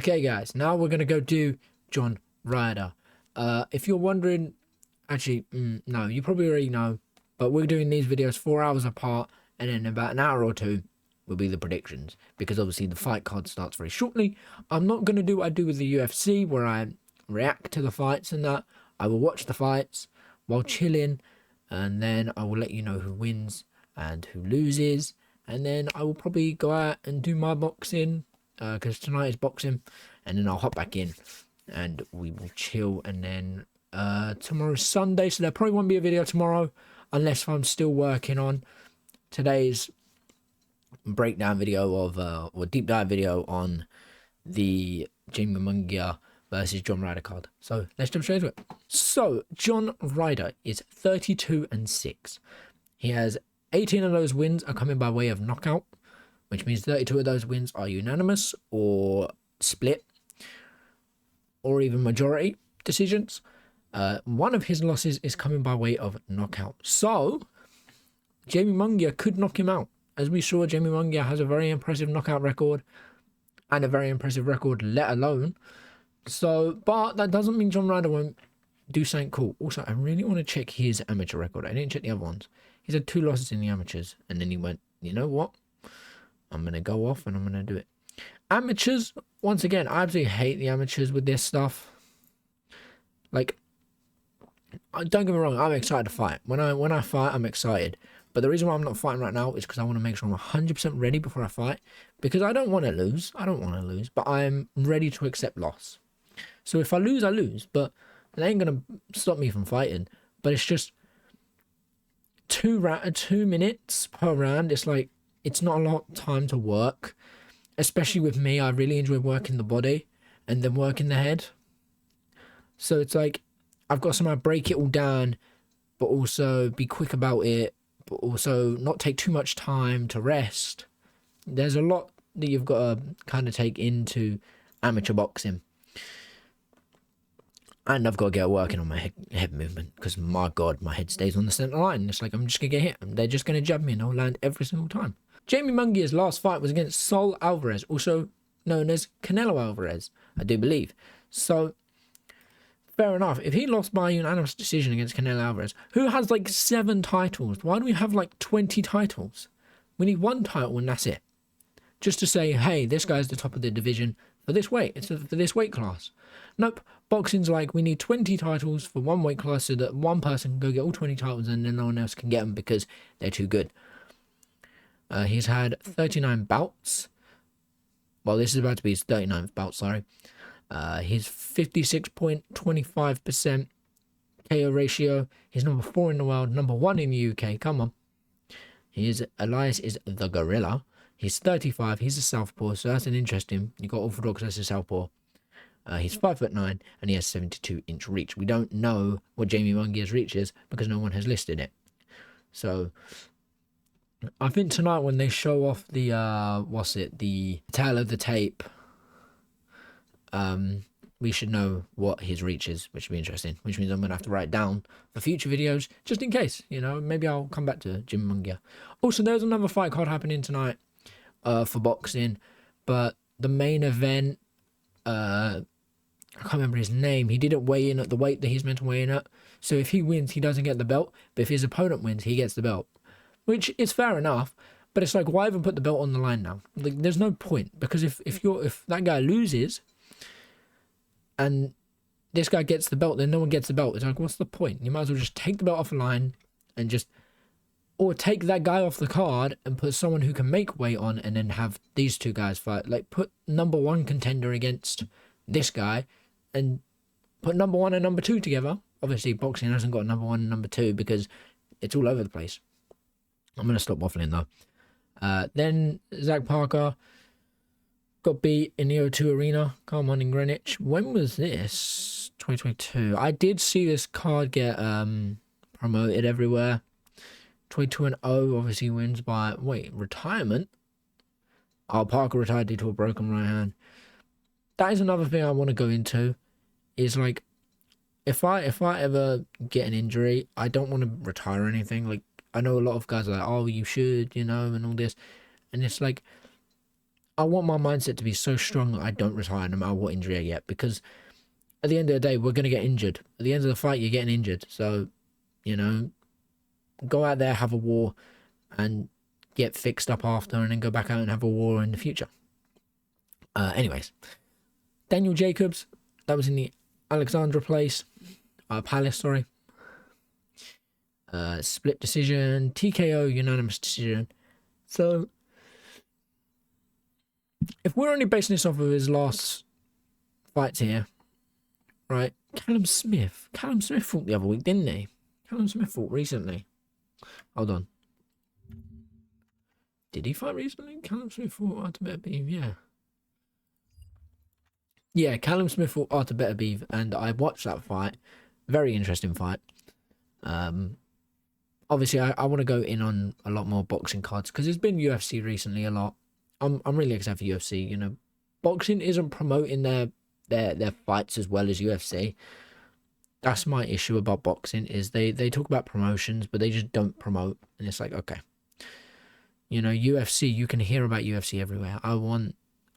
Okay guys, now we're gonna go do John Ryder. If you're wondering, actually, no, you probably already know, but we're doing these videos 4 hours apart, and in about an hour or two will be the predictions, because obviously the fight card starts very shortly. I'm not gonna do what I do with the UFC, where I react to the fights and that. I will watch the fights while chilling, and then I will let you know who wins and who loses, and then I will probably go out and do my boxing, because tonight is boxing, and then I'll hop back in and we will chill. And then tomorrow's Sunday, so there probably won't be a video tomorrow unless I'm still working on today's breakdown video of or deep dive video on the Jaime Munguia versus John Ryder card. So let's jump straight into it. So John Ryder is 32-6. He has 18 of those wins are coming by way of knockout, which means 32 of those wins are unanimous or split or even majority decisions. One of his losses is coming by way of knockout. So Jaime Munguia could knock him out. As we saw, Jaime Munguia has a very impressive knockout record and a very impressive record let alone. So, but that doesn't mean John Ryder won't do something cool. Also, I really want to check his amateur record. I didn't check the other ones. He's had 2 losses in the amateurs, and then he went, you know what? I'm going to go off and I'm going to do it. Amateurs, once again, I absolutely hate the amateurs with this stuff. Like, don't get me wrong, I'm excited to fight. When I fight, I'm excited. But the reason why I'm not fighting right now is because I want to make sure I'm 100% ready before I fight. Because I don't want to lose. I don't want to lose. But I'm ready to accept loss. So if I lose, I lose. But it ain't going to stop me from fighting. But it's just 2 minutes per round. It's like, it's not a lot of time to work. Especially with me, I really enjoy working the body and then working the head. So it's like, I've got to somehow break it all down, but also be quick about it, but also not take too much time to rest. There's a lot that you've got to kind of take into amateur boxing. And I've got to get working on my head movement, because my God, my head stays on the center line. It's like I'm just going to get hit. They're just going to jab me and I'll land every single time. Jaime Munguia's last fight was against Saul Alvarez, also known as Canelo Alvarez, I do believe. So, fair enough. If he lost by unanimous decision against Canelo Alvarez, who has like 7 titles, why do we have like 20 titles? We need 1 title and that's it. Just to say, hey, this guy's the top of the division for this weight. It's for this weight class. Nope. Boxing's like, we need 20 titles for 1 weight class so that 1 person can go get all 20 titles and then no one else can get them because they're too good. He's had 39 bouts. Well, this is about to be his 39th bout, sorry. He's 56.25% KO ratio. He's number 4 in the world, number 1 in the UK. Come on. Elias is the Gorilla. He's 35. He's a southpaw, so that's an interesting. You got orthodox as a southpaw. He's 5'9" and he has 72-inch reach. We don't know what Jaime Munguia's reach is because no one has listed it. So I think tonight when they show off the the tail of the tape, we should know what his reach is, which would be interesting. Which means I'm gonna have to write down for future videos just in case. You know, maybe I'll come back to Jaime Munguia. Also, there's another fight card happening tonight, for boxing, but the main event, I can't remember his name. He didn't weigh in at the weight that he's meant to weigh in at. So if he wins, he doesn't get the belt. But if his opponent wins, he gets the belt. Which is fair enough, but it's like, why even put the belt on the line now? Like, there's no point, because if that guy loses and this guy gets the belt, then no one gets the belt. It's like, what's the point? You might as well just take the belt off the line and or take that guy off the card and put someone who can make weight on, and then have these 2 guys fight. Like, put number 1 contender against this guy and put number 1 and number 2 together. Obviously, boxing hasn't got number 1 and number 2 because it's all over the place. I'm going to stop waffling though. Then Zach Parker got beat in the O2 Arena. Come on, in Greenwich. When was this? 2022. I did see this card get promoted everywhere. 22-0 obviously wins by, retirement? Oh, Parker retired due to a broken right hand. That is another thing I want to go into. Is like, if I ever get an injury, I don't want to retire or anything. Like, I know a lot of guys are like, oh, you should, you know, and all this. And it's like, I want my mindset to be so strong that I don't retire no matter what injury I get, because at the end of the day, we're going to get injured. At the end of the fight, you're getting injured. So, you know, go out there, have a war, and get fixed up after, and then go back out and have a war in the future. Anyways, Daniel Jacobs, that was in the Alexandra Palace, sorry. Split decision, TKO, unanimous decision. So, if we're only basing this off of his last fights here, right? Callum Smith fought the other week, didn't he? Callum Smith fought recently. Hold on. Did he fight recently? Callum Smith fought Artur Beterbiev, yeah. Yeah, Callum Smith fought Artur Beterbiev, and I watched that fight. Very interesting fight. Obviously, I want to go in on a lot more boxing cards, because there's been UFC recently a lot. I'm really excited for UFC. You know, boxing isn't promoting their fights as well as UFC. That's my issue about boxing, is they talk about promotions, but they just don't promote. And it's like, okay, you know, UFC, you can hear about UFC everywhere.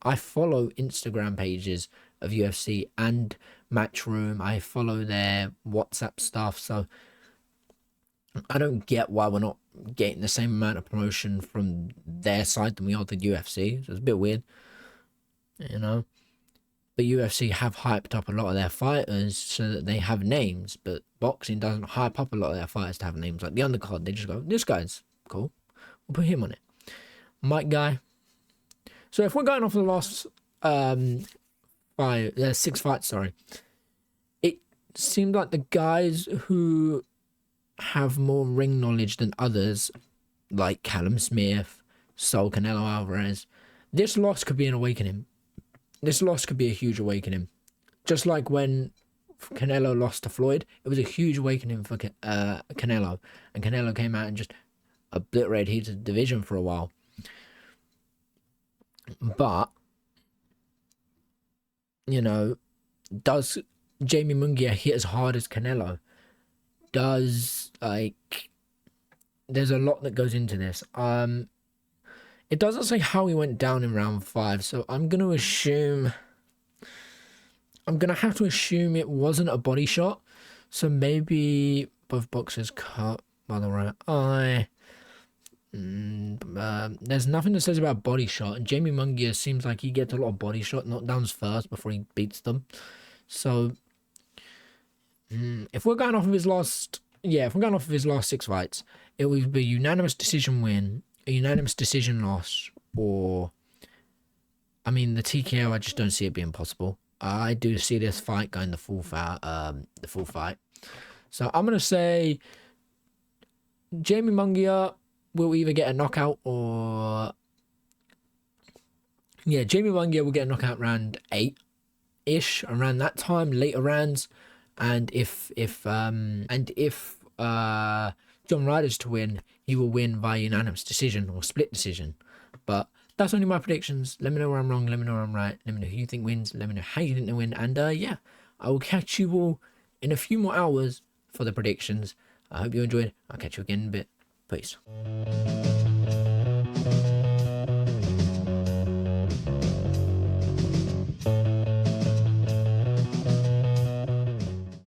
I follow Instagram pages of UFC and Matchroom. I follow their WhatsApp stuff. So I don't get why we're not getting the same amount of promotion from their side than we are the UFC. So it's a bit weird, you know. But UFC have hyped up a lot of their fighters so that they have names. But boxing doesn't hype up a lot of their fighters to have names. Like the undercard, they just go, this guy's cool, we'll put him on it. Mike Guy. So if we're going off the last 6 fights, sorry, it seemed like the guys who have more ring knowledge than others, like Callum Smith, Saul Canelo Alvarez, this loss could be an awakening. This loss could be a huge awakening. Just like when Canelo lost to Floyd, it was a huge awakening for Canelo. And Canelo came out and just obliterated his division for a while. But, you know, does Jaime Munguia hit as hard as Canelo? There's a lot that goes into this. It doesn't say how he went down in round 5, so I'm going to have to assume it wasn't a body shot. So maybe both boxers cut by the right eye. There's nothing that says about body shot, and Jaime Munguia seems like he gets a lot of body shot knockdowns first before he beats them. So if we're going off of his last 6 fights, it would be a unanimous decision win, a unanimous decision loss, or I mean the TKO. I just don't see it being possible. I do see this fight going the full fight. So I'm gonna say Jaime Munguia will either get a knockout or Jaime Munguia will get a knockout round 8-ish, around that time, later rounds. And if John Ryder's to win, he will win by unanimous decision or split decision. But that's only my predictions. Let me know where I'm wrong. Let me know where I'm right. Let me know who you think wins. Let me know how you think they win. And yeah, I will catch you all in a few more hours for the predictions. I hope you enjoyed. I'll catch you again in a bit. Peace.